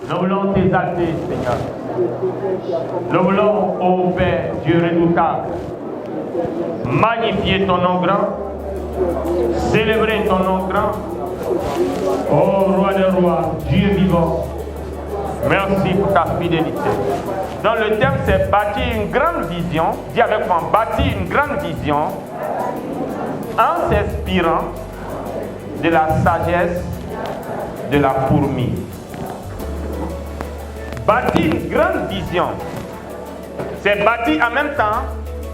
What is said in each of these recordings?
Nous voulons t'exalter, Seigneur. Nous voulons, ô Père, Dieu redoutable, magnifier ton nom grand, célébrer ton nom grand. Ô Roi des rois, Dieu vivant, merci pour ta fidélité. Donc le thème c'est bâtir une grande vision. Dis avec moi, bâtir une grande vision en s'inspirant de la sagesse de la fourmi. Bâtir une grande vision, c'est bâtir en même temps.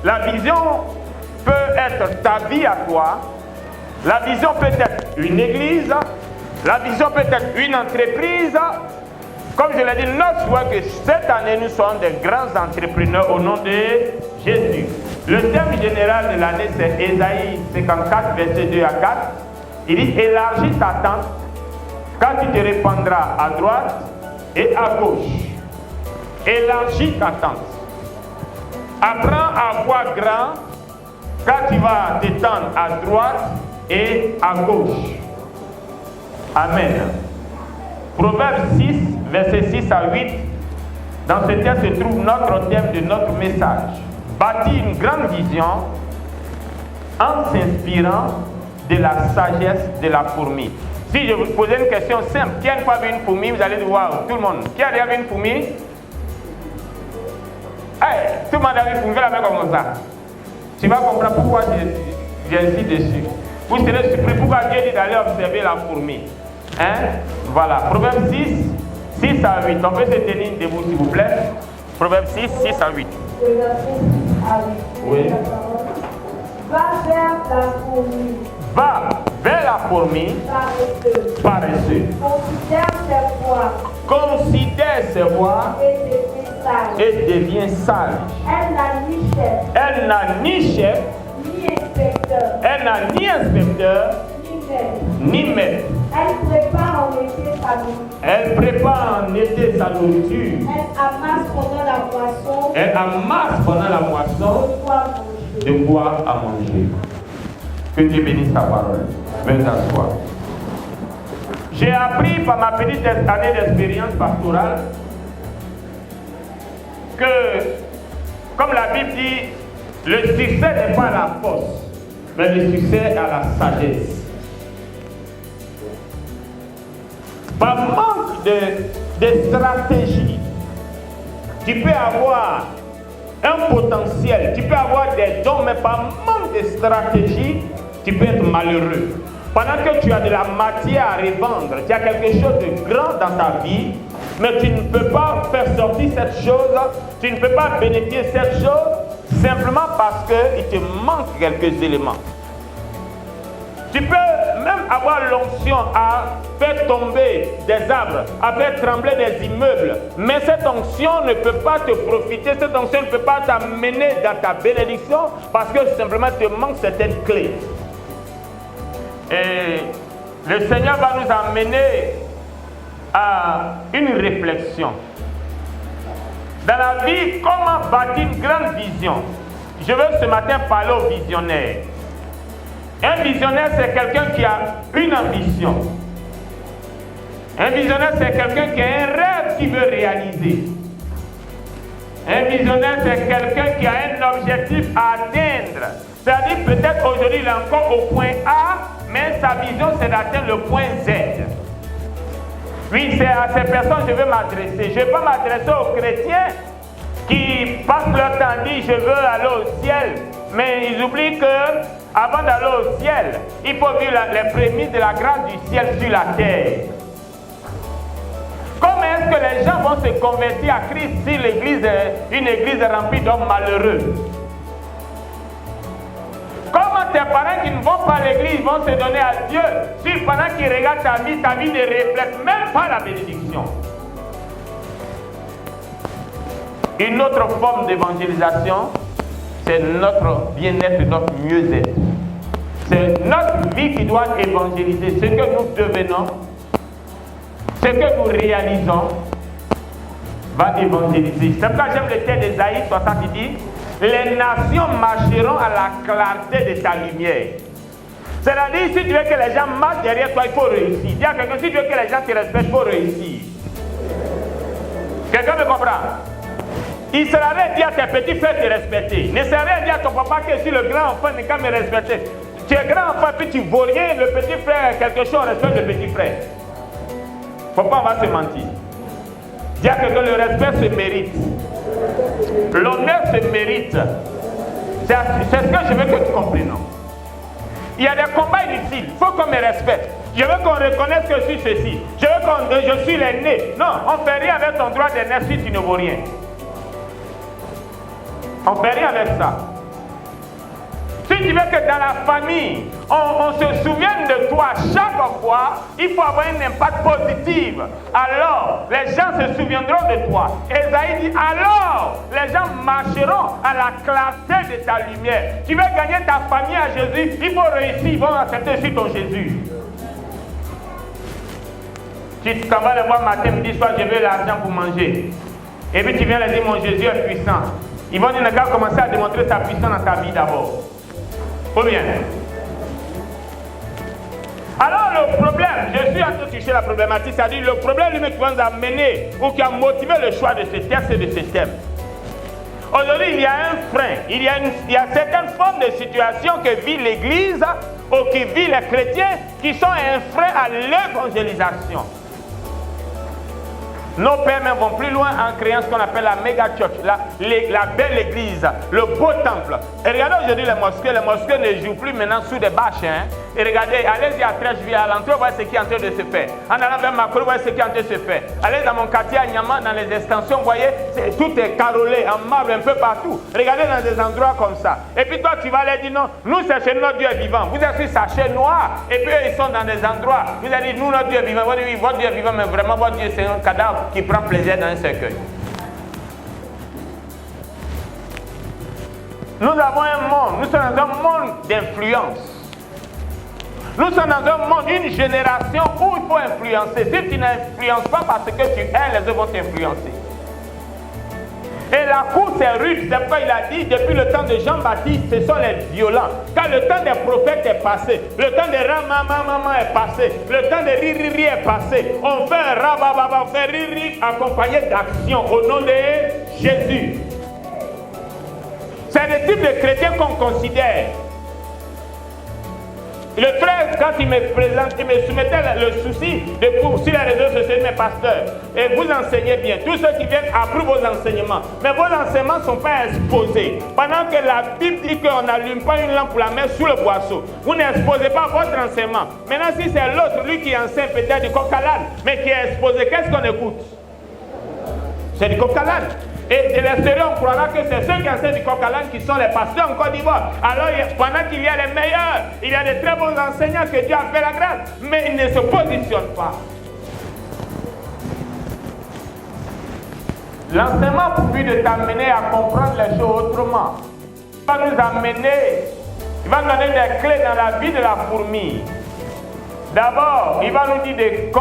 La vision peut être ta vie à toi, la vision peut être une église, la vision peut être une entreprise. Comme je l'ai dit, notre souhait que cette année nous soyons des grands entrepreneurs au nom de Jésus. Le thème général de l'année c'est Ésaïe 54, verset 2 à 4. Il dit élargis ta tente quand tu te répandras à droite et à gauche. Élargis ta tente. Apprends à voir grand quand tu vas t'étendre à droite et à gauche. Amen. Proverbe 6, verset 6 à 8. Dans ce texte se trouve notre thème de notre message. Bâtir une grande vision en s'inspirant de la sagesse de la fourmi. Si je vous posais une question simple, qui a une fois vu une fourmi, vous allez dire waouh, tout le monde. Qui a déjà vu une fourmi? Hey, tout le monde a vu une fourmi, fais la main comme ça. Tu vas comprendre pourquoi j'insiste dessus. Vous serez surpris pourquoi Dieu dit d'aller observer la fourmi. Hein? Voilà, Proverbe 6, 6 à 8. On peut se tenir debout s'il vous plaît. Proverbe 6, 6 à 8. Oui. Va vers la fourmi. Va vers la fourmi. Paresseux. Considère ses voies. Considère ses voies. Et devient sage. Elle n'a ni chef. Elle n'a ni chef. Ni inspecteur. Elle n'a ni inspecteur. Ni maître. Ni maître. Elle prépare en été sa nourriture. Elle prépare en été sa nourriture. Elle amasse pendant la moisson. Elle amasse pendant la moisson de bois à manger. Que Dieu bénisse ta parole. Viens t'asseoir. J'ai appris par ma petite année d'expérience pastorale que, comme la Bible dit, le succès n'est pas à la force, mais le succès à la sagesse. Par manque de stratégie, tu peux avoir un potentiel, tu peux avoir des dons, mais par manque de stratégie, tu peux être malheureux. Pendant que tu as de la matière à revendre, tu as quelque chose de grand dans ta vie, mais tu ne peux pas faire sortir cette chose, tu ne peux pas bénéficier de cette chose, simplement parce qu'il te manque quelques éléments. Tu peux même avoir l'onction à faire tomber des arbres, à faire trembler des immeubles, mais cette onction ne peut pas te profiter, cette onction ne peut pas t'amener dans ta bénédiction parce que simplement te manque certaines clés. Et le Seigneur va nous amener à une réflexion. Dans la vie, comment bâtir une grande vision? Je veux ce matin parler aux visionnaires. Un visionnaire, c'est quelqu'un qui a une ambition. Un visionnaire, c'est quelqu'un qui a un rêve qu'il veut réaliser. Un visionnaire, c'est quelqu'un qui a un objectif à atteindre. C'est-à-dire, peut-être aujourd'hui, il est encore au point A, mais sa vision, c'est d'atteindre le point Z. Oui, c'est à ces personnes que je veux m'adresser. Je ne vais pas m'adresser aux chrétiens qui passent leur temps à dire, je veux aller au ciel. Mais ils oublient que avant d'aller au ciel, il faut vivre les prémices de la grâce du ciel sur la terre. Comment est-ce que les gens vont se convertir à Christ si l'église est une église remplie d'hommes malheureux? Comment tes parents qui ne vont pas à l'église vont se donner à Dieu si pendant qu'ils regardent ta vie ne reflète même pas la bénédiction? Une autre forme d'évangélisation, c'est notre bien-être, notre mieux-être. C'est notre vie qui doit évangéliser. Ce que nous devenons, ce que nous réalisons, va évangéliser. C'est pourquoi j'aime le texte d'Ésaïe 60 qui dit: les nations marcheront à clarté de ta lumière. C'est-à-dire, si tu veux que les gens marchent derrière toi, il faut réussir. Dis à quelqu'un, si tu veux que les gens te respectent, il faut réussir. Quelqu'un me comprend? Il sert à rien de dire à tes petits frères de te respecter. Ne sert à rien de dire à ton papa que si le grand enfant n'est qu'à me respecter. Tu es grand enfant puis tu vaux rien, le petit frère quelque chose, respecte le petit frère. Faut pas, on va se mentir. Dis à quelqu'un, le respect se mérite. L'honneur se mérite. C'est ce que je veux que tu comprennes. Il y a des combats inutiles. Il faut qu'on me respecte. Je veux qu'on reconnaisse que je suis ceci. Je veux je suis l'aîné. Non, on ne fait rien avec ton droit d'aîné si tu ne vaux rien. On ne fait rien avec ça. Si tu veux que dans la famille, on se souvienne de toi chaque fois, il faut avoir un impact positif. Alors, les gens se souviendront de toi. Esaïe dit, alors, les gens marcheront à la clarté de ta lumière. Tu veux gagner ta famille à Jésus, il faut réussir, ils vont accepter sur ton Jésus. Tu t'en vas le voir matin, midi, soir, je veux l'argent pour manger. Et puis tu viens leur dire, mon Jésus est puissant. Ils vont dire, le gars, commencer à démontrer sa puissance dans ta vie d'abord. Ou bien. Alors le problème, je suis en train de toucher la problématique, c'est-à-dire le problème lui-même qui va nous amener ou qui a motivé le choix de ce texte et de ce thème. Aujourd'hui, il y a un frein, il y a certaines formes de situations que vit l'Église ou qui vit les chrétiens qui sont un frein à l'évangélisation. Nos pères même vont plus loin en créant ce qu'on appelle la méga church, la belle église, le beau temple. Et regardez aujourd'hui les mosquées ne jouent plus maintenant sous des bâches. Hein? Et regardez, allez-y à Trècheville, à l'entrée, vous voyez ce qui est en train de se faire. En allant vers Macron, vous voyez ce qui est en train de se faire. Allez dans mon quartier à Niama, dans les extensions, vous voyez, tout est carrelé, en marbre, un peu partout. Regardez dans des endroits comme ça. Et puis toi, tu vas leur dire non, nous c'est chez notre Dieu est vivant. Vous êtes sur sachet noir. Et puis eux, ils sont dans des endroits. Vous allez dire, nous, notre Dieu est vivant. Vous allez dire, oui, votre Dieu est vivant, mais vraiment, votre Dieu, c'est un cadavre qui prend plaisir dans un cercueil. Nous avons un monde, nous sommes dans un monde d'influence. Nous sommes dans un monde, une génération où il faut influencer. Si tu n'influences pas parce que tu es, les autres vont t'influencer. Et la course est rude, c'est pourquoi il a dit, depuis le temps de Jean-Baptiste, ce sont les violents. Car le temps des prophètes est passé, le temps de ramamamama est passé, le temps de ririri est passé. On fait un rabababa, on fait riri accompagné d'action au nom de Jésus. C'est le type de chrétien qu'on considère. Le frère, quand il me présente, il me soumettait le souci de poursuivre les réseaux sociaux, mes pasteurs. Et vous enseignez bien. Tous ceux qui viennent approuvent vos enseignements. Mais vos enseignements ne sont pas exposés. Pendant que la Bible dit qu'on n'allume pas une lampe pour la mettre sous le boisseau. Vous n'exposez pas votre enseignement. Maintenant, si c'est l'autre, lui qui enseigne peut-être du coq-à-l'âne, mais qui est exposé, qu'est-ce qu'on écoute? C'est du coq-à-l'âne. Et de l'extérieur, on croira que c'est ceux qui enseignent du coq-à-l'âne qui sont les pasteurs en Côte d'Ivoire. Alors, pendant qu'il y a les meilleurs, il y a de très bons enseignants que Dieu a fait la grâce, mais ils ne se positionnent pas. L'enseignement pour lui de t'amener à comprendre les choses autrement. Il va nous amener, il va nous donner des clés dans la vie de la fourmi. D'abord, il va nous dire de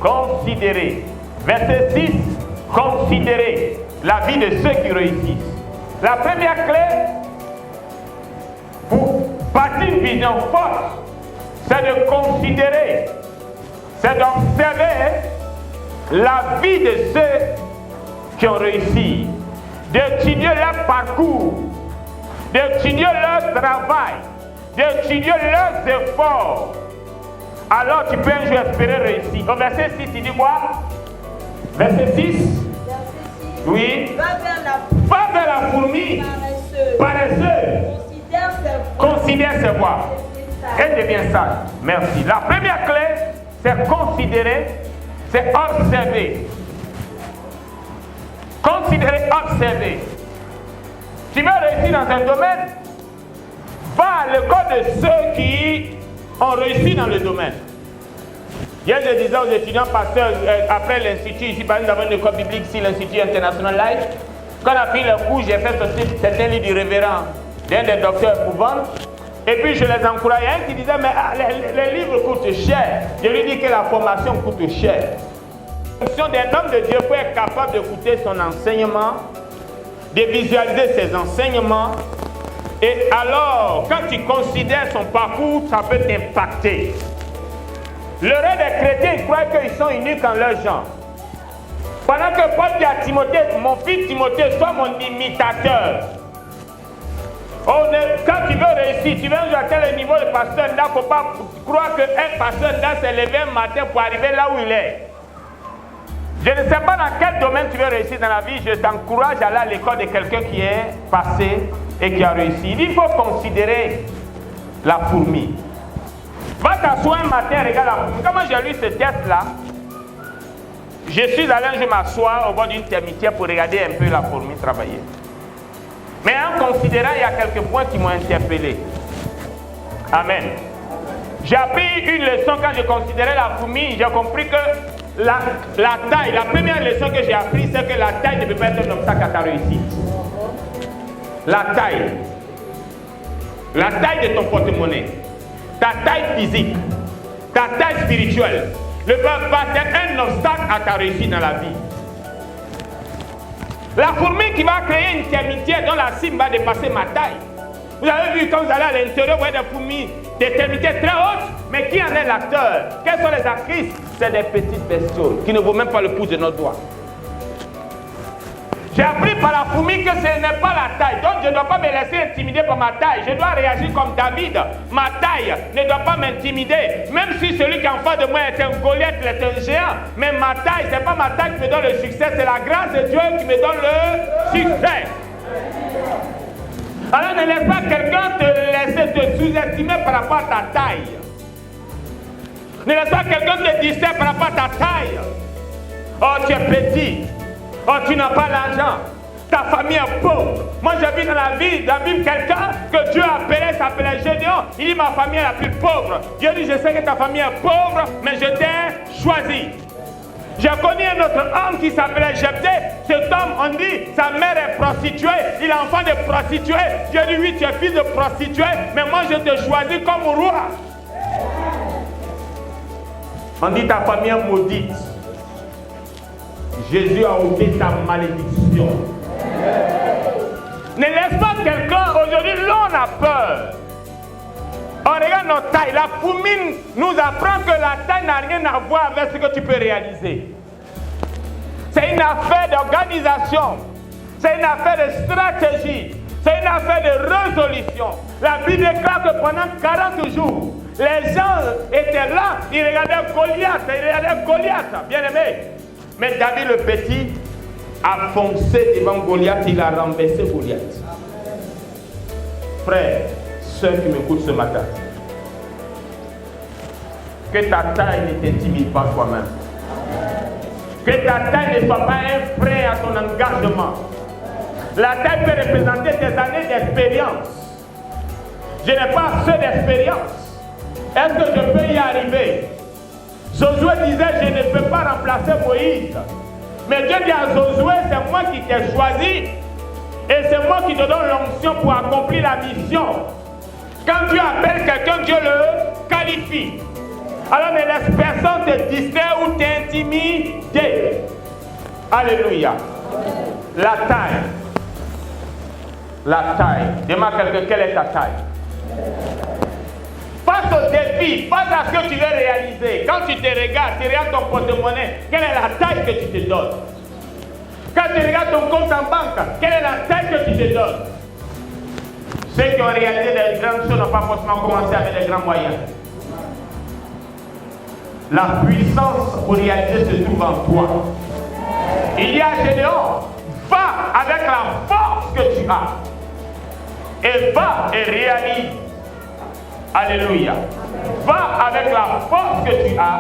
considérer. Verset 6. Considérer la vie de ceux qui réussissent. La première clé pour bâtir une vision forte, c'est de considérer, c'est d'observer la vie de ceux qui ont réussi, d'étudier leur parcours, d'étudier leur travail, d'étudier leurs efforts. Alors tu peux un jour espérer réussir. Au verset 6, il dit quoi? Verset 6. Oui. Va vers la fourmi. Paresseuse. Considère ses voies. Elle devient sage. Merci. La première clé, c'est considérer, c'est observer. Considérer, observer. Tu veux réussir dans un domaine, va à l'école de ceux qui ont réussi dans le domaine. Hier, je disais aux étudiants pasteurs, après l'institut, ici, par exemple, nous avons une école biblique ici, l'Institut International Life. Quand on a pris le cours, j'ai fait sortir certains livres du révérend, d'un des docteurs pour vendre. Et puis, je les encourageais. Il y a un qui disait, mais les livres coûtent cher. Je lui dis que la formation coûte cher. La fonction d'un homme de Dieu pour être capable d'écouter son enseignement, de visualiser ses enseignements, Et alors, quand tu considères son parcours, ça peut t'impacter. Le reste des chrétiens croient qu'ils sont uniques en leur genre. Pendant que Paul dit à Timothée, mon fils Timothée, sois mon imitateur. Quand tu veux réussir, tu veux atteindre le niveau de pasteur, il ne faut pas croire qu'un pasteur doit se lever un matin pour arriver là où il est. Je ne sais pas dans quel domaine tu veux réussir dans la vie, je t'encourage à aller à l'école de quelqu'un qui est passé et qui a réussi. Il faut considérer la fourmi. Va t'asseoir un matin, regarde la fourmi. Comment j'ai lu ce texte-là? Je suis allé un jour m'asseoir au bord d'une termitière pour regarder un peu la fourmi travailler. Mais en considérant, il y a quelques points qui m'ont interpellé. Amen. J'ai appris une leçon quand je considérais la fourmi, j'ai compris que la taille, la première leçon que j'ai appris, c'est que la taille ne peut pas être un obstacle à ta réussite. La taille de ton porte-monnaie, ta taille physique, ta taille spirituelle ne peut pas être un obstacle à ta réussite dans la vie. La fourmi qui va créer une termitière dont la cime va dépasser ma taille. Vous avez vu quand vous allez à l'intérieur, vous voyez des fourmis, des termitières très hautes, mais qui en est l'acteur? Quelles sont les actrices? C'est des petites bestioles qui ne vaut même pas le pouce de notre doigt. J'ai appris par la fourmi que ce n'est pas la taille. Donc je ne dois pas me laisser intimider par ma taille. Je dois réagir comme David. Ma taille ne doit pas m'intimider. Même si celui qui est en face de moi est un Goliath, il est un géant. Mais ma taille, ce n'est pas ma taille qui me donne le succès. C'est la grâce de Dieu qui me donne le succès. Alors ne laisse pas quelqu'un te laisser te sous-estimer par rapport à ta taille. Ne laisse pas quelqu'un te distraire par rapport à ta taille. Oh, tu es petit. Oh, tu n'as pas l'argent. Ta famille est pauvre. Moi, j'ai vu dans la Bible quelqu'un que Dieu s'appelait Gédéon. Il dit, ma famille est la plus pauvre. Dieu dit, je sais que ta famille est pauvre, mais je t'ai choisi. J'ai connu un autre homme qui s'appelait Jephthé. Cet homme, on dit, sa mère est prostituée. Il est enfant de prostituée. Dieu dit, oui, tu es fils de prostituée, mais moi, je te choisis comme roi. On dit, ta famille est maudite. Jésus a ôté ta malédiction. Ne laisse pas quelqu'un, aujourd'hui, l'on a peur. On regarde notre taille. La fourmi nous apprend que la taille n'a rien à voir avec ce que tu peux réaliser. C'est une affaire d'organisation. C'est une affaire de stratégie. C'est une affaire de résolution. La Bible déclare que pendant 40 jours, les gens étaient là, ils regardaient Goliath, bien aimé. Mais David le petit a foncé devant Goliath, il a renversé Goliath. Frère, ceux qui m'écoutent ce matin, que ta taille ne t'intimide pas toi-même. Que ta taille ne soit pas un frein à ton engagement. La taille peut représenter des années d'expérience. Je n'ai pas assez d'expérience. Est-ce que je peux y arriver? Josué disait, je ne peux pas remplacer Moïse. Mais Dieu dit à Josué, c'est moi qui t'ai choisi et c'est moi qui te donne l'onction pour accomplir la mission. Quand Dieu appelle quelqu'un, Dieu le qualifie. Alors ne laisse personne te distraire ou t'intimider. Alléluia. La taille. La taille. Demande à quelqu'un, quelle est ta taille? Face au défi, face à ce que tu veux réaliser, quand tu te regardes, tu regardes ton porte-monnaie, quelle est la taille que tu te donnes? Quand tu regardes ton compte en banque, quelle est la taille que tu te donnes? Ceux qui ont réalisé des grandes choses n'ont pas forcément commencé avec des grands moyens. La puissance pour réaliser se trouve en toi. Il y a Gédéon, va avec la force que tu as. Et va et réalise. Alléluia. Va avec la force que tu as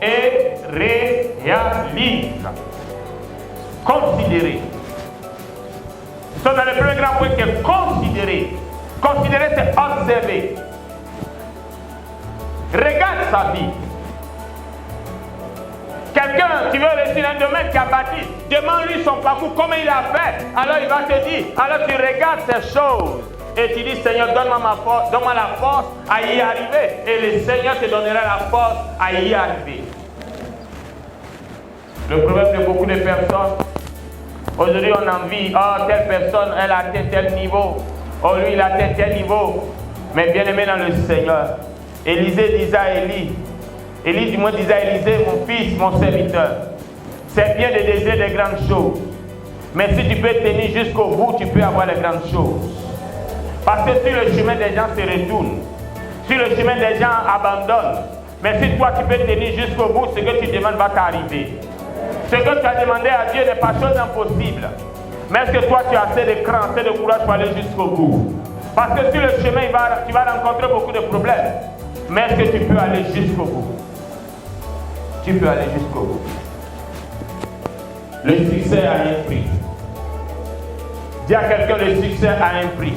et réalise. Considérer. Nous sommes dans le premier grand point qui est considérer. Considérer, c'est observer. Regarde sa vie. Quelqu'un qui veut réussir dans un domaine qui a bâti, demande-lui son parcours, comment il a fait. Alors il va te dire, alors tu regardes ces choses. Et tu dis, Seigneur, donne-moi ma force, donne-moi la force à y arriver. Et le Seigneur te donnera la force à y arriver. Le problème de beaucoup de personnes, aujourd'hui on envie, oh, telle personne, elle a atteint tel niveau. Oh, lui, il a atteint tel niveau. Mais bien aimé dans le Seigneur, Élisée disait à Élie du moins disait à Élisée, mon fils, mon serviteur, c'est bien de désirer des grandes choses. Mais si tu peux tenir jusqu'au bout, tu peux avoir les grandes choses. Parce que si le chemin des gens se retourne, si le chemin des gens abandonne, mais si toi tu peux tenir jusqu'au bout, ce que tu demandes va t'arriver. Ce que tu as demandé à Dieu n'est pas chose impossible. Mais est-ce que toi tu as assez de cran, assez de courage pour aller jusqu'au bout? Parce que sur le chemin, tu vas rencontrer beaucoup de problèmes. Mais est-ce que tu peux aller jusqu'au bout? Tu peux aller jusqu'au bout. Le succès a un prix. Dis à quelqu'un, le succès a un prix.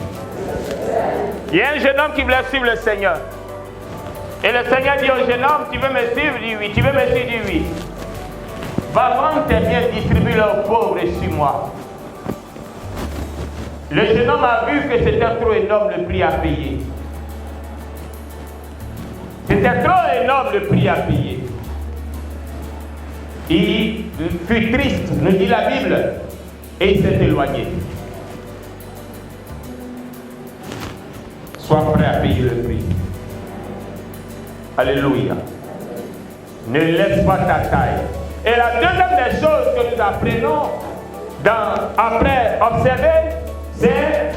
Il y a un jeune homme qui voulait suivre le Seigneur. Et le Seigneur dit au jeune homme, tu veux me suivre? Il dit oui. Tu veux me suivre? Il dit oui. Va vendre tes biens, distribue-les aux pauvres et suis-moi. Le jeune homme a vu que c'était trop énorme le prix à payer. C'était trop énorme le prix à payer. Il fut triste, nous dit la Bible, et il s'est éloigné. Sois prêt à payer le prix. Alléluia. Ne laisse pas ta taille. Et la deuxième des choses que nous apprenons après observer, c'est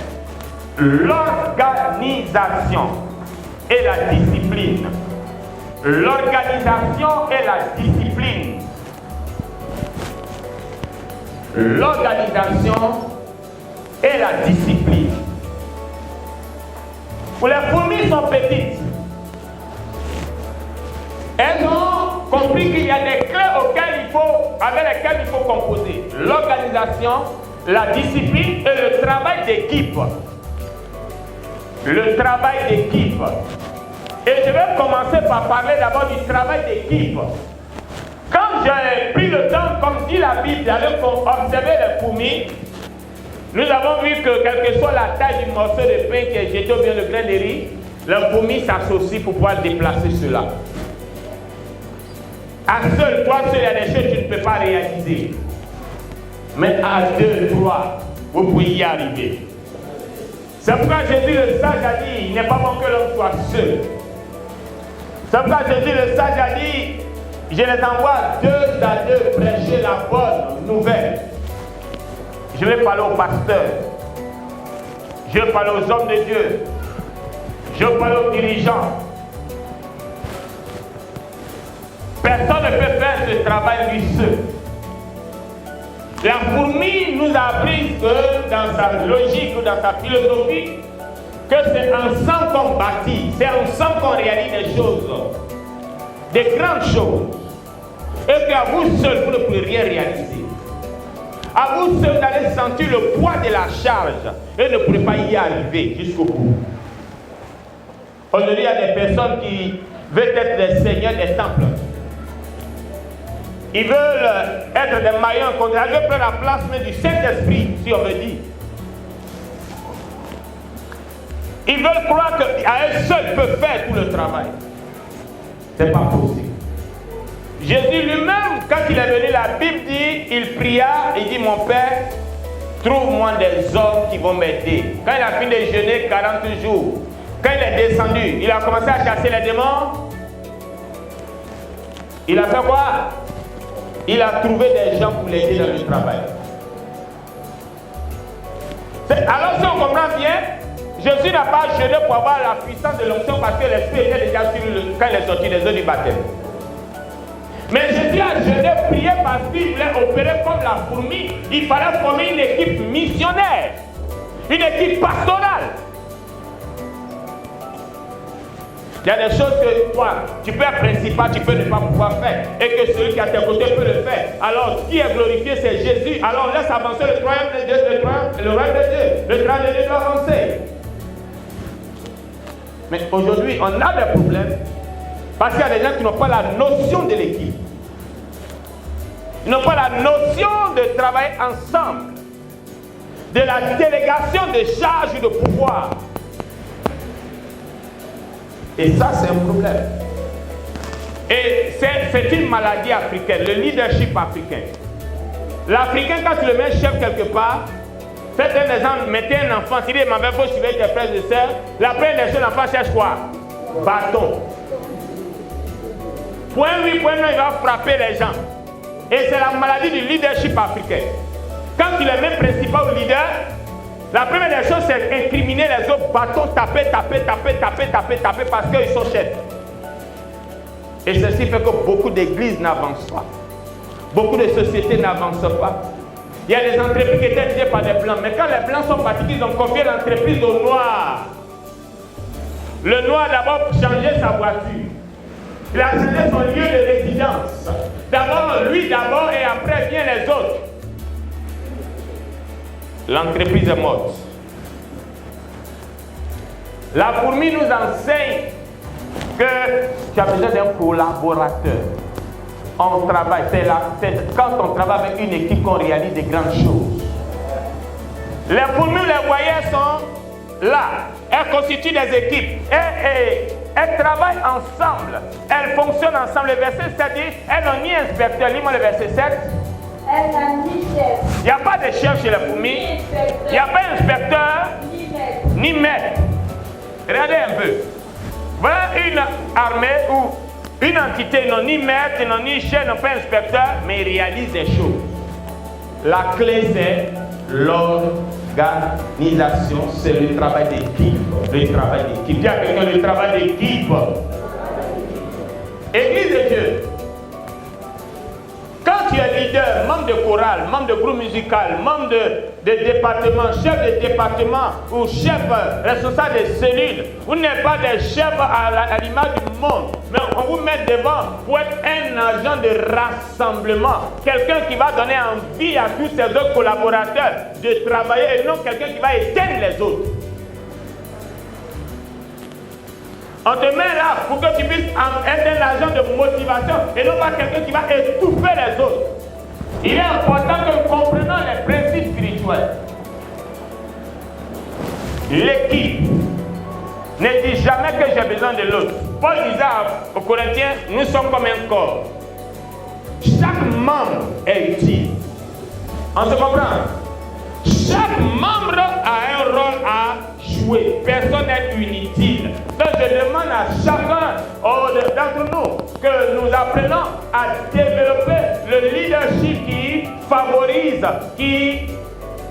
l'organisation et la discipline. L'organisation et la discipline. L'organisation et la discipline. Pour les fourmis sont petites. Elles ont compris qu'il y a des clés avec lesquelles il faut composer. L'organisation, la discipline et le travail d'équipe. Le travail d'équipe. Et je vais commencer par parler d'abord du travail d'équipe. Quand j'ai pris le temps, comme dit la Bible, d'aller observer les fourmis, nous avons vu que quelle que soit la taille du morceau de pain qui est jeté ou bien le grain de riz, les fourmis s'associent pour pouvoir déplacer cela. À seul, toi seul, il y a des choses que tu ne peux pas réaliser. Mais à 2, 3, vous pouvez y arriver. C'est pourquoi Jésus le sage a dit, il n'est pas bon que l'homme soit seul. C'est pourquoi Jésus le sage a dit, je les envoie 2 à 2 prêcher la bonne nouvelle. Je vais parler aux pasteurs. Je vais parler aux hommes de Dieu. Je vais parler aux dirigeants. Personne ne peut faire ce travail lui seul. La fourmi nous a appris que dans sa logique ou dans sa philosophie, que c'est ensemble qu'on bâtit, c'est ensemble qu'on réalise des choses, des grandes choses. Et qu'à vous seul, vous ne pouvez rien réaliser. À vous seul, vous allez sentir le poids de la charge et ne pourrez pas y arriver jusqu'au bout. Aujourd'hui, il y a des personnes qui veulent être des seigneurs des temples. Ils veulent être des maillons contrats. Ils veulent prendre la place même du Saint-Esprit, si on veut dire. Ils veulent croire qu'à eux seuls ils peuvent faire tout le travail. Ce n'est pas possible. Jésus lui-même, quand il est venu, la Bible dit, il pria, il dit, mon Père, trouve-moi des hommes qui vont m'aider. Quand il a fini de jeûner 40 jours, quand il est descendu, il a commencé à chasser les démons. Il a fait quoi? Il a trouvé des gens pour l'aider dans le travail. Alors si on comprend bien, Jésus n'a pas jeûné pour avoir la puissance de l'onction parce que l'Esprit était déjà sur lui quand il est sorti des eaux du baptême. Mais Jésus a jeûné, prié parce qu'il voulait opérer comme la fourmi. Il fallait former une équipe missionnaire, une équipe pastorale. Il y a des choses que toi, tu peux être principal, tu peux ne pas pouvoir faire. Et que celui qui est à tes côtés peut le faire. Alors, qui est glorifié, c'est Jésus. Alors, laisse avancer le royaume de Dieu, le royaume de Dieu. Le royaume de Dieu doit avancer. Mais aujourd'hui, on a des problèmes. Parce qu'il y a des gens qui n'ont pas la notion de l'équipe. Ils n'ont pas la notion de travailler ensemble. De la délégation de charges et de pouvoir. Et ça, c'est un problème. Et c'est une maladie africaine, le leadership africain. L'Africain, quand tu le mets chef quelque part, Faites un exemple, mettez un enfant, s'il dit, ma mère, faut suivre tes frères et sœurs, la première des choses, l'enfant cherche quoi? Bâton. Point oui, point non, il va frapper les gens. Et c'est la maladie du leadership africain. Quand il est même principal au leader, la première des choses, c'est incriminer les autres, bâton, taper, parce qu'ils sont chefs. Et ceci fait que beaucoup d'églises n'avancent pas. Beaucoup de sociétés n'avancent pas. Il y a des entreprises qui étaient dirigées par des blancs, mais quand les blancs sont partis, ils ont confié l'entreprise aux noirs. Le noir a d'abord changé sa voiture. Il a changé son lieu de résidence. D'abord lui d'abord et après viennent les autres. L'entreprise est morte. La fourmi nous enseigne que tu as besoin d'un collaborateur. On travaille, c'est quand on travaille avec une équipe qu'on réalise des grandes choses. Les fourmis, les voyelles sont là. Elles constituent des équipes. Elles travaillent ensemble. Elles fonctionnent ensemble. Le verset 7 dit, elles n'ont ni inspecteur, lis-moi le verset 7. Elles n'ont ni chef. Il n'y a pas de chef chez les fourmis. Il n'y a pas d'inspecteur, ni maître. Regardez un peu. Voilà une armée où une entité n'ont ni maître, n'ont ni chef, n'ont pas inspecteur, mais ils réalisent des choses. La clé, c'est l'organisation, c'est le travail d'équipe. Le travail d'équipe. Dis à quelqu'un le travail d'équipe. Église de Dieu. Quand tu es leader, membre de chorale, membre de groupe musical, membre de département, chef de département ou chef responsable de cellule, vous n'êtes pas des chefs à l'image du monde, mais on vous met devant pour être un agent de rassemblement, quelqu'un qui va donner envie à tous ses autres collaborateurs de travailler et non quelqu'un qui va éteindre les autres. On te met là pour que tu puisses être un agent de motivation et non pas quelqu'un qui va étouffer les autres. Il est important que nous comprenions les principes spirituels. L'équipe ne dit jamais que j'ai besoin de l'autre. Paul disait aux Corinthiens, nous sommes comme un corps. Chaque membre est utile. On se comprend? Chaque membre a un rôle à jouer. Personne n'est inutile. Donc je demande à chacun d'entre nous que nous apprenons à développer le leadership qui favorise, qui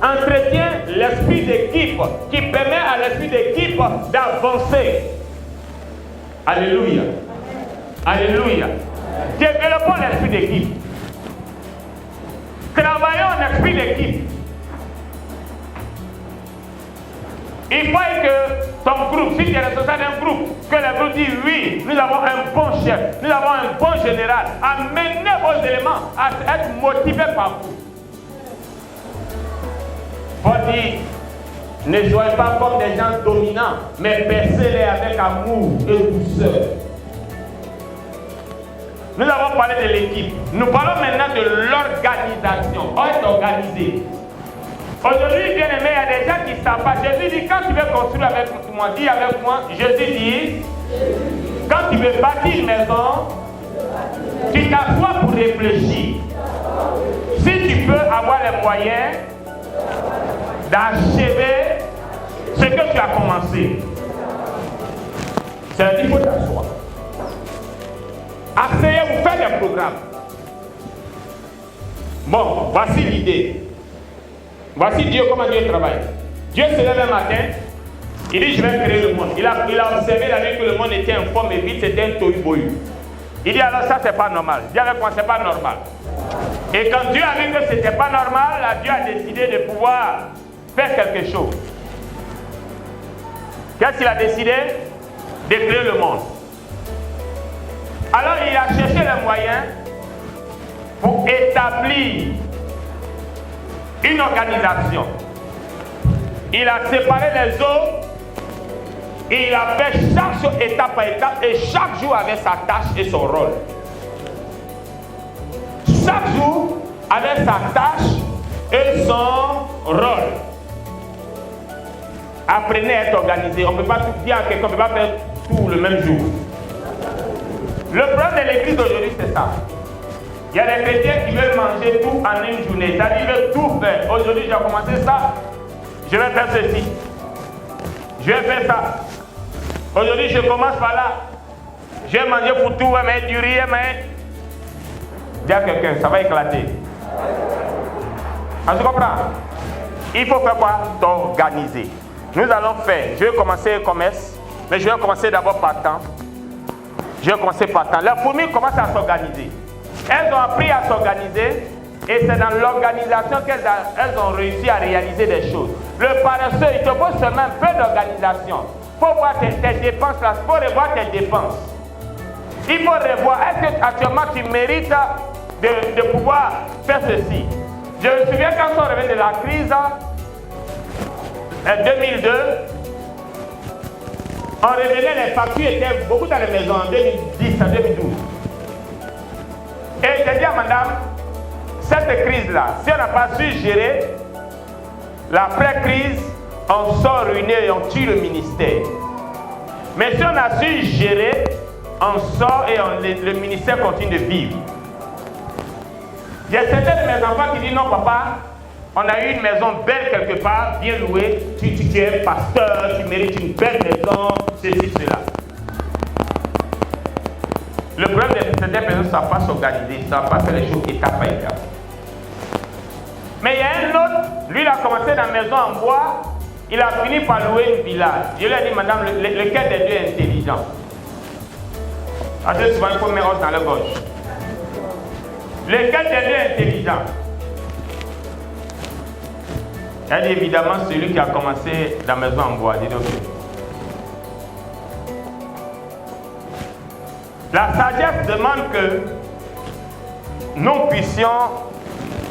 entretient l'esprit d'équipe, qui permet à l'esprit d'équipe d'avancer. Alléluia. Alléluia. Développons l'esprit d'équipe. Travaillons en esprit d'équipe. Il faut que ton groupe, si tu es responsable d'un groupe, que le groupe dit oui, nous avons un bon chef, nous avons un bon général. Amenez vos éléments à être motivés par vous. Paul dit, ne soyez pas comme des gens dominants, mais percez-les avec amour et douceur. Nous avons parlé de l'équipe. Nous parlons maintenant de l'organisation. On est organisé. Aujourd'hui, bien aimé, il y a des gens qui ne savent pas. Jésus dit, quand tu veux construire avec moi, dis avec moi, Jésus dit, quand tu veux bâtir une maison, tu t'assois pour réfléchir. Si tu peux avoir les moyens d'achever ce que tu as commencé, c'est il faut t'asseoir. Asseyez-vous, faites des programmes. Bon, voici l'idée. Voici Dieu, comment Dieu travaille. Dieu se lève un matin, il dit je vais créer le monde. Il a observé la nuit que le monde était informe et vite, c'était un tohu-bohu. Il dit alors ça c'est pas normal. Dis avec moi, c'est pas normal. Et quand Dieu a vu que c'était pas normal, là, Dieu a décidé de pouvoir faire quelque chose. Qu'est-ce qu'il a décidé? De créer le monde. Alors il a cherché les moyens pour établir une organisation. Il a séparé les eaux, il a fait chaque chose étape par étape et chaque jour avait sa tâche et son rôle. Chaque jour avait sa tâche et son rôle. Apprenez à être organisé. On ne peut pas tout dire à quelqu'un, on ne peut pas faire tout le même jour. Le problème de l'église d'aujourd'hui, c'est ça. Il y a des chrétiens qui veulent manger tout en une journée. C'est-à-dire qu'ils veulent tout faire. Aujourd'hui, j'ai commencé ça. Je vais faire ceci. Je vais faire ça. Aujourd'hui, je commence par là. Je vais manger pour tout, mais du riz, mais... Dis à quelqu'un, ça va éclater. Tu comprends? Il faut faire quoi? T'organiser. Nous allons faire, je vais commencer le commerce, mais je vais commencer d'abord par temps. Je vais commencer par temps. Les fourmis commencent à s'organiser. Elles ont appris à s'organiser et c'est dans l'organisation qu'elles ont réussi à réaliser des choses. Le paresseux, il te faut seulement un peu d'organisation. Il faut voir tes dépenses là, il faut revoir tes dépenses. Il faut revoir, est-ce que actuellement tu mérites de pouvoir faire ceci? Je me souviens quand on revient de la crise en 2002, on revenait, les factures étaient beaucoup dans les maisons en 2010, en 2012. Et j'ai dit à madame, cette crise-là, si on n'a pas su gérer, l'après-crise, on sort ruiné et on tue le ministère. Mais si on a su gérer, on sort et le ministère continue de vivre. Il y a certains de mes enfants qui disent non papa, on a eu une maison belle quelque part, bien louée, tu es pasteur, tu mérites une belle maison, ceci, cela. Le problème de certaines personnes, ça ne va pas s'organiser, ça ne va pas faire les choses étape par étape. Mais il y a un autre, lui il a commencé dans la maison en bois, il a fini par louer une village. Je lui ai dit madame, lequel des deux est intelligent? Parce que souvent il faut mettre dans la gauche. Lequel des deux est intelligent? Elle dit évidemment celui qui a commencé la maison en bois. Dit ok. La sagesse demande que nous puissions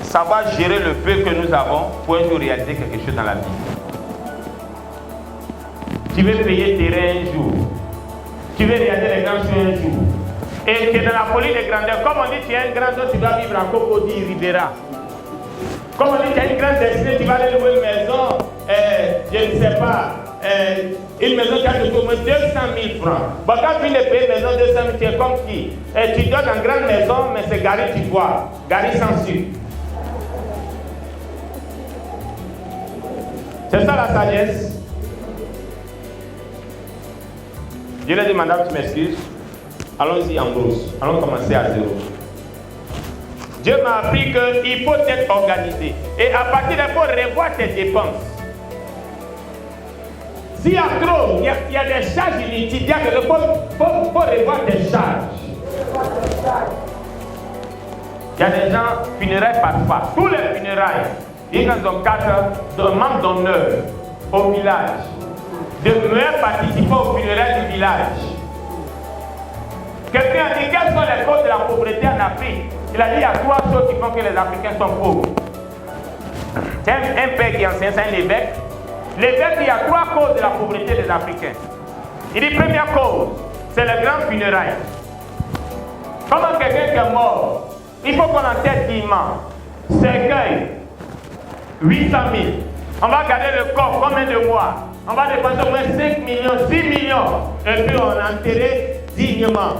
savoir gérer le peu que nous avons pour un jour réaliser quelque chose dans la vie. Tu veux payer terrain un jour. Tu veux réaliser les grands choses un jour. Et tu es dans la folie des grandeurs. Comme on dit, tu es un grand homme, tu dois vivre en Cocody, Rivera. Comme on dit, tu as une grande destinée, tu vas aller louer une maison, je ne sais pas, une maison qui a coûté au moins 200 000 francs. Bon, quand tu viens de payer une maison 200 000, tu es comme qui? Tu donnes une grande maison, mais c'est Gary tu bois. Gary sans sucre. C'est ça la sagesse. Je lui ai dit, madame, tu m'excuses. Allons-y en grosse. Allons commencer à zéro. Dieu m'a appris qu'il faut être organisé. Et à partir de là, il faut revoir tes dépenses. S'il y a trop, il y a des charges inutiles. Il faut revoir tes charges. Il y a des gens, funérailles passent pas. Tous les funérailles, ils ont 4 membres d'honneur au village. De meilleurs participants aux funérailles du village. Quelqu'un a dit quelles sont les causes de la pauvreté en Afrique? Il a dit il y a 3 choses qui font que les Africains sont pauvres. C'est un père qui enseigne, c'est un évêque. L'évêque dit il y a 3 causes de la pauvreté des Africains. Il dit première cause, c'est le grand funérailles. Comment quelqu'un qui est mort, il faut qu'on enterre dignement. Cercueil, 800 000. On va garder le corps combien de mois? On va dépenser au moins 5 millions, 6 millions. Et puis on enterrer dignement.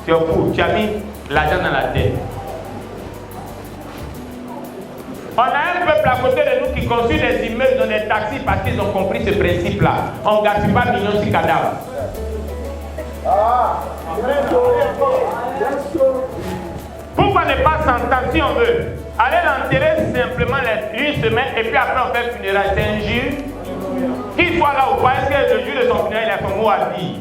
Tu es fou, tu as mis l'argent dans la tête. On a un peuple à côté de nous qui construit des immeubles dans des taxis parce qu'ils ont compris ce principe-là. On ne gaspille pas millions sur cadavres. Pourquoi ne pas s'entendre si on veut? Allez l'enterrer simplement une semaine et puis après on fait le funérail. C'est un jour. Qu'il soit là ou pas, est-ce que le jour de son funérail il a son mot à dire?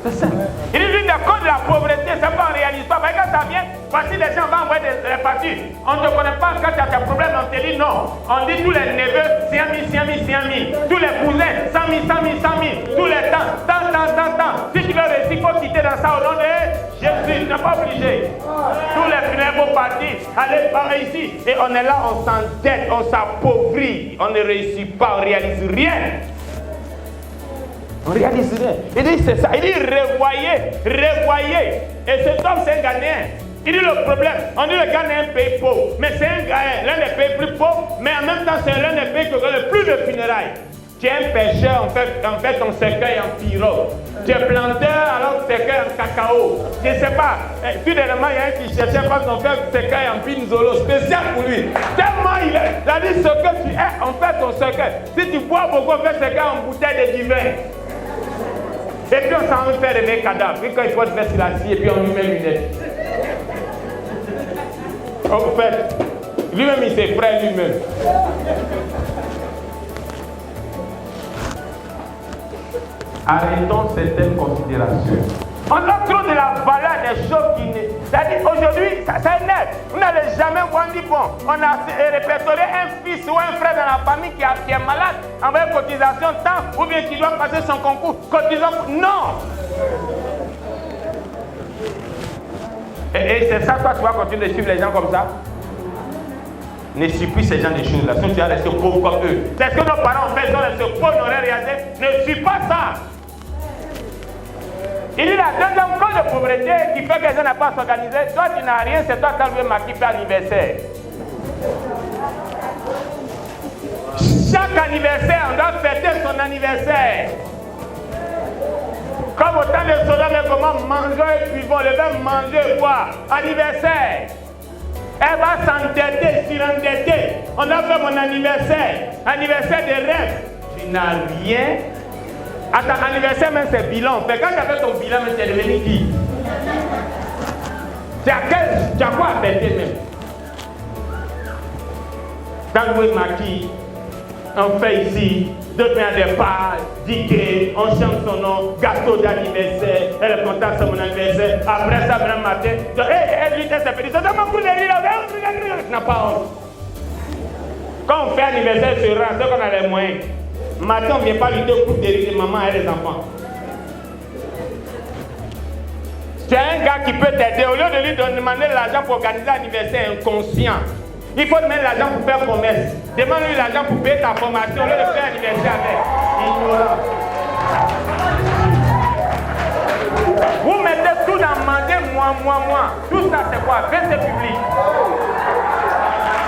C'est ça. Il dit à cause de la pauvreté, c'est pas on réalise pas. Parce que ça vient, parce que les gens vont envoyer des factures. On ne te connaît pas quand tu as tes problèmes, on te dit non. On dit tous les neveux, 100 000. Tous les cousins, 100 000. Tous les temps. Si tu veux réussir, il faut quitter dans ça au nom de Jésus. Tu n'es pas obligé. Tous les funérailles vont partir. Allez par ici. Et on est là, on s'endette, on s'appauvrit. On ne réussit pas, on ne réalise rien. On réalise rien. Il dit c'est ça. Il dit revoyez. Et cet homme c'est un Ghanéen. Il dit le problème, on dit le Ghana est un pays pauvre. Mais c'est un Ghanéen, l'un des pays plus pauvres. Mais en même temps c'est l'un des pays qui a le plus de funérailles. Tu es un pêcheur, on fait ton cercueil en pirogue. Tu es planteur, alors cercueil en cacao. Je ne sais pas. Tout dernièrement, il y a un qui cherchait pas son cercueil en pinzolo, spécial pour lui. Tellement il a dit ce que tu es, on fait ton cercueil. Si tu bois beaucoup, on fait cercueil en bouteille de divin. Et puis on s'en fait des cadavres. Puis quand il faut te mettre sur la scie, et puis on lui met lunettes. En fait, lui-même il s'effraie lui-même. Arrêtons certaines considérations. On a trop de la valeur des choses qui ne... C'est-à-dire, aujourd'hui, ça est net. Vous n'allez jamais voir dire, bon, on a répertorié un fils ou un frère dans la famille qui est malade, envoyé cotisation tant, ou bien qui doit passer son concours, cotisation... Non! Et c'est ça, toi, tu vas continuer de suivre les gens comme ça? Ne suis plus ces gens de choses-là. Sinon, tu vas rester pauvre comme eux. C'est ce que nos parents ont fait, ils ont resté pauvres, n'ont rien réalisé. Ne suis pas ça! Il y a la deuxième cause de pauvreté qui fait que les gens n'ont pas à s'organiser. Toi, tu n'as rien, c'est toi qui as loué ma qui fait anniversaire. Chaque anniversaire, on doit fêter son anniversaire. Comme au temps de Sodome et Gomorrhe, manger et buvons, le verbe manger quoi? Anniversaire. Elle va s'endetter, surendetter. On a fait mon anniversaire. Anniversaire de rêve. Tu n'as rien. À ton anniversaire, même c'est bilan. Mais quand tu as fait ton bilan, tu es devenu qui? Tu as quoi à fêter même? Dans le maquis, on fait ici, deux pains de pâtes, diguer, on chante son nom, gâteau d'anniversaire, elle est contente, c'est mon anniversaire. Après ça, le matin, elle lui dit, c'est pédé, ça donne beaucoup de rire, tu n'as pas honte. Quand on fait anniversaire sur rang, c'est qu'on a les moyens. Matin, on ne vient pas lui dire au coup de rire de maman et les enfants. C'est un gars qui peut t'aider. Au lieu de lui demander l'argent pour organiser l'anniversaire inconscient, il faut demander l'argent pour faire commerce. Demande-lui l'argent pour payer ta formation au lieu de faire anniversaire avec. Ignorant. Vous mettez tout dans manger, moi. Tout ça, c'est quoi? Faites public.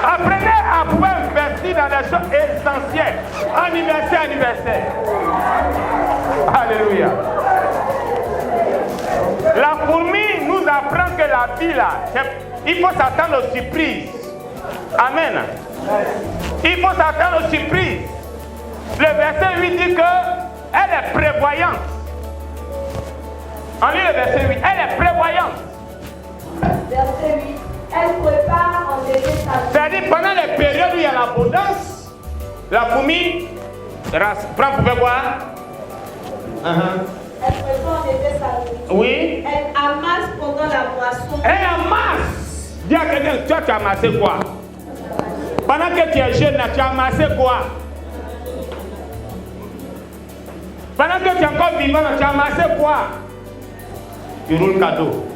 Apprenez à pouvoir investir dans des choses essentielles. Anniversaire. Alléluia. La fourmi nous apprend que la vie là, il faut s'attendre aux surprises. Amen. Il faut s'attendre aux surprises. Le verset 8 dit qu'elle est prévoyante. On lit le verset 8. Elle est prévoyante. Verset 8. Elle prépare en bébé sa vie. C'est-à-dire, pendant les périodes où il y a l'abondance, la fourmi prend pour faire quoi? Elle prépare en bébé sa vie. Oui. Elle amasse pendant la moisson. Elle amasse. Dis à quelqu'un, toi, tu as amassé quoi? Pendant que tu es jeune, tu as amassé quoi? Pendant que tu es encore vivant, tu as amassé quoi? Tu roules cadeau.